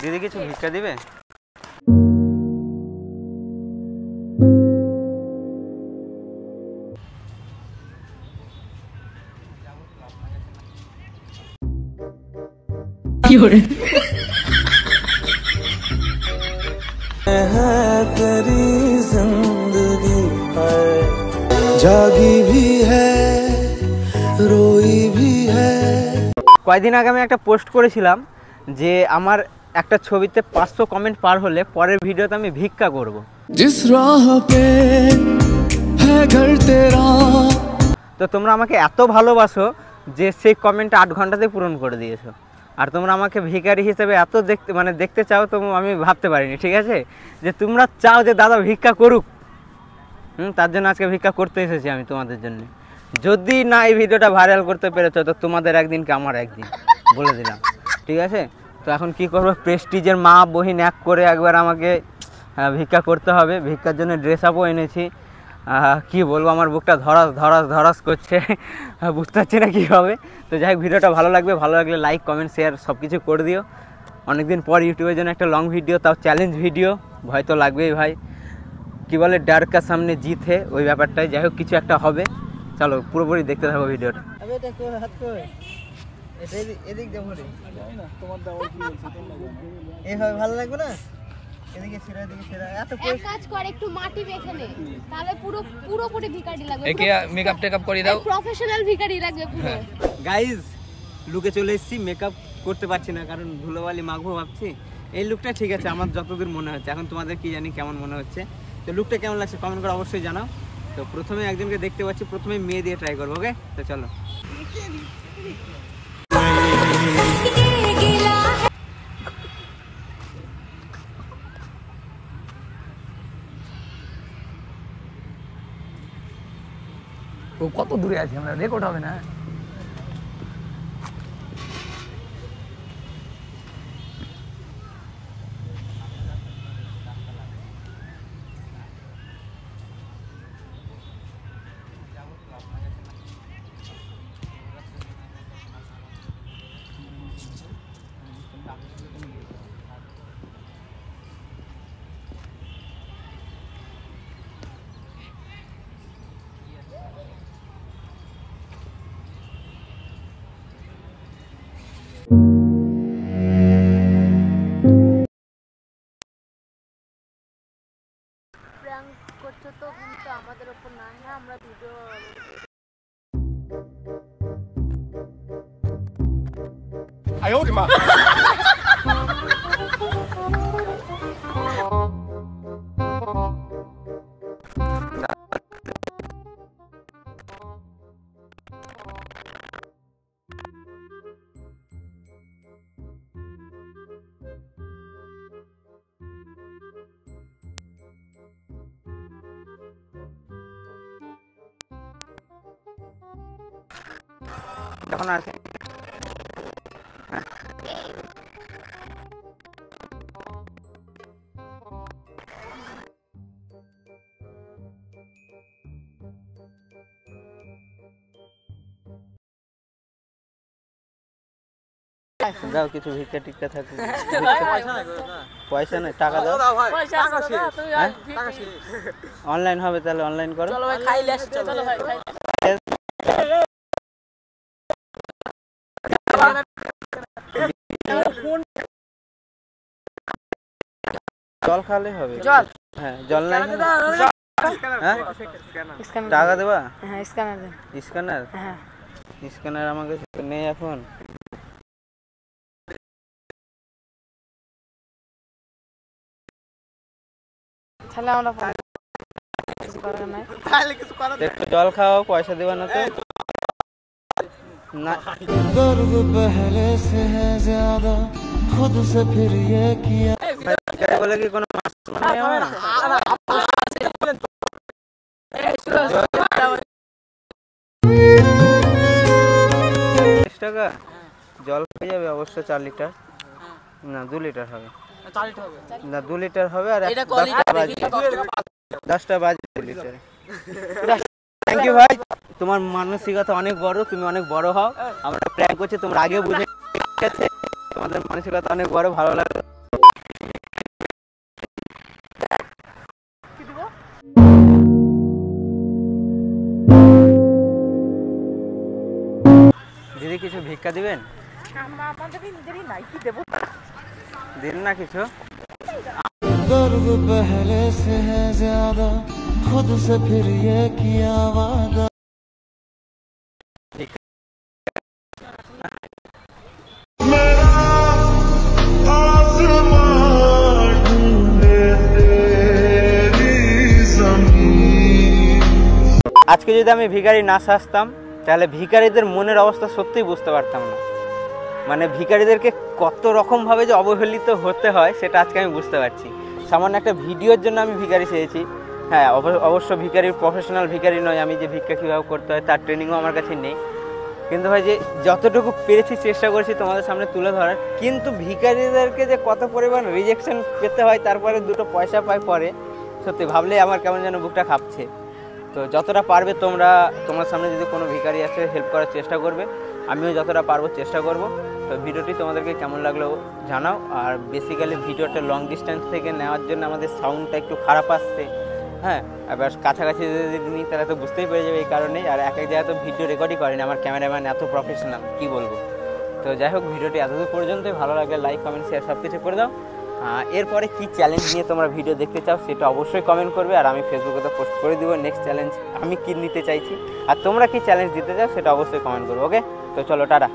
দিদি কিছু ভিক্ষা দিবে? কি করে तेरी जिंदगी है जागी भी है रोई भी है। কয়েকদিন আগে আমি একটা পোস্ট করেছিলাম যে আমার একটা ছবিতে 500 কমেন্ট পার হলে পরের ভিডিওতে আমি ভিক্ষা করব। जिस राह पे है घर तेरा। তো তোমরা আমাকে এত ভালোবাসো যে সেই কমেন্টটা 8 ঘন্টাতে পূরণ করে দিয়েছো। আর তোমরা আমাকে ভিখারি হিসেবে এত দেখতে চাও তো আমি ভাবতে পারিনি। ঠিক আছে, যে তোমরা চাও যে দাদা ভিক্ষা করুক, তার জন্য আজকে ভিক্ষা করতে এসেছি আমি তোমাদের জন্য। যদি না এই ভিডিওটা ভাইরাল করতে পেরেছো তো তোমাদের একদিন কি আমার একদিন, বলে দিলাম। ঠিক আছে, তো এখন কি করবো, প্রেস্টিজের মা বহিন এক করে একবার আমাকে ভিক্ষা করতে হবে। ভিক্ষার জন্য ড্রেস আপও এনেছি। কি বলবো, আমার বুকটা ধরাস করছে, বুঝতে পারছি না কী হবে। তো যাই হোক, ভিডিওটা ভালো লাগলে লাইক কমেন্ট শেয়ার সব কিছু করে দিও। অনেকদিন পর ইউটিউবের জন্য একটা লং ভিডিও, তাও চ্যালেঞ্জ ভিডিও, ভয় তো লাগবেই ভাই। কি বলে, ডার কা সামনে জিত হে, ওই ব্যাপারটাই। যাই হোক, কিছু একটা হবে। চলো পুরোপুরি দেখতে থাকো ভিডিওটা। এইভাবে ভালো লাগবে না? এদিকে ছেড়া, এদিকে ছেড়া। এত কাজ কর, একটু মাটি মেখে নে, তাহলে পুরোপুরি ভিখারি লাগবে। একে মেকআপ টেকআপ করে দাও, প্রফেশনাল ভিখারি লাগবে পুরো। গাইস, লুকে চলে এসেছি, মেকআপ করতে পারছি না কারণ ধুলোবালি মাখবো ভাবছি। এই লুকটা ঠিক আছে আমার যতদূর মনে হচ্ছে, এখন তোমাদের কি জানি কেমন মনে হচ্ছে। তো লুকটা কেমন লাগছে কমেন্ট করে অবশ্যই জানাও। তো প্রথমে একজনকে দেখতে পাচ্ছি, প্রথমে মেয়ে দিয়ে ট্রাই করবো। ওকে, তো চলো। ও কত দূরে আছে, আমরা রেকর্ড হবে না। করছো তো, কিন্তু আমাদের উপর না, হ্যাঁ আমরা ভিডিও আয়ো রে মা। এখন আছে দাও কিছু ভিক্ষা টিক্ষা থাকবে। পয়সা নেই, টাকা দাও। অনলাইন হবে, তাহলে অনলাইন করো। চলো ভাই, খাইলে আসি, চলো ভাই। জল খালে হবে? জল, হ্যাঁ জল নাই। হ্যাঁ টাকা দেবা? হ্যাঁ স্ক্যানার দেন। স্ক্যানার? হ্যাঁ স্ক্যানার আমাকে নেই এখন। তাহলে আমরা কিছু করার নাই, তাহলে কিছু করার নাই। একটু জল খাও, পয়সা দেবা না তো? না, দর্দ পহলে সে है ज्यादा खुद से फिर ये किया বলে কি কোনো মাছ মানে হয় না? টাকা জল পেয়ে যাবে অবশ্য। 4 লিটার না 2 লিটার হবে। 4 লিটার হবে না, 2 লিটার হবে। আর 10টা বাজে 2 লিটারে। থ্যাংক ইউ ভাই, তোমার মানসিকতা অনেক বড়, তুমি অনেক বড় হও। আমরা প্র্যাঙ্ক করছি, তোমরা আগে বুঝে গেছে, তোমাদের মানসিকতা অনেক বড়, ভালো লাগে। ভিক্ষা দিবেন? আমাদেরই নিজেরই নাই, কি দেবো? দিন না কিছু। दर्द पहले से है ज्यादा खुद से फिर ये किया वादा मेरा आसमान ढूंढे तेरी जमीन। আজকে যদি আমি ভিখারি না সাজতাম তাহলে ভিখারিদের মনের অবস্থা সত্যিই বুঝতে পারতাম না। মানে ভিখারিদেরকে কত রকমভাবে যে অবহেলিত হতে হয় সেটা আজকে আমি বুঝতে পারছি। সামান্য একটা ভিডিওর জন্য আমি ভিখারি চেয়েছি। হ্যাঁ, অবশ্য ভিখারির প্রফেশনাল ভিখারি নয়, আমি যে ভিক্ষা কীভাবে করতে হয় তার ট্রেনিংও আমার কাছে নেই। কিন্তু ভাই যে যতটুকু পেরেছি চেষ্টা করেছি তোমাদের সামনে তুলে ধরার। কিন্তু ভিখারিদেরকে যে কত পরিমাণ রিজেকশন পেতে হয়, তারপরে দুটো পয়সা পায় পরে, সত্যি ভাবলেই আমার কেমন যেন বুকটা কাঁপছে। তো যতটা পারবে তোমার সামনে যদি কোনো ভিখারি আসে হেল্প করার চেষ্টা করবে, আমিও যতটা পারবো চেষ্টা করব। তো ভিডিওটি তোমাদেরকে কেমন লাগলো জানাও। আর বেসিক্যালি ভিডিওটা লং ডিস্টেন্স থেকে নেওয়ার জন্য আমাদের সাউন্ডটা একটু খারাপ আসছে। হ্যাঁ, এবার কাছাকাছি যদি নিই তাহলে তো বুঝতেই পেরে যাবে এই কারণেই। আর এক এক জায়গায় তো ভিডিও রেকর্ডই করেনি, আমার ক্যামেরাম্যান এত প্রফেশনাল, কী বলবো। তো যাই হোক, ভিডিওটি এতদূর পর্যন্তই। ভালো লাগলে লাইক কমেন্ট শেয়ার সব কিছু করে দাও। এরপরে কী চ্যালেঞ্জ নিয়ে তোমরা ভিডিও দেখতে চাও সেটা অবশ্যই কমেন্ট করবে, আর আমি ফেসবুকে তো পোস্ট করে দেবো নেক্সট চ্যালেঞ্জ আমি কী নিতে চাইছি। আর তোমরা কী চ্যালেঞ্জ দিতে চাও সেটা অবশ্যই কমেন্ট করবে। ওকে, তো চলো, টাটা।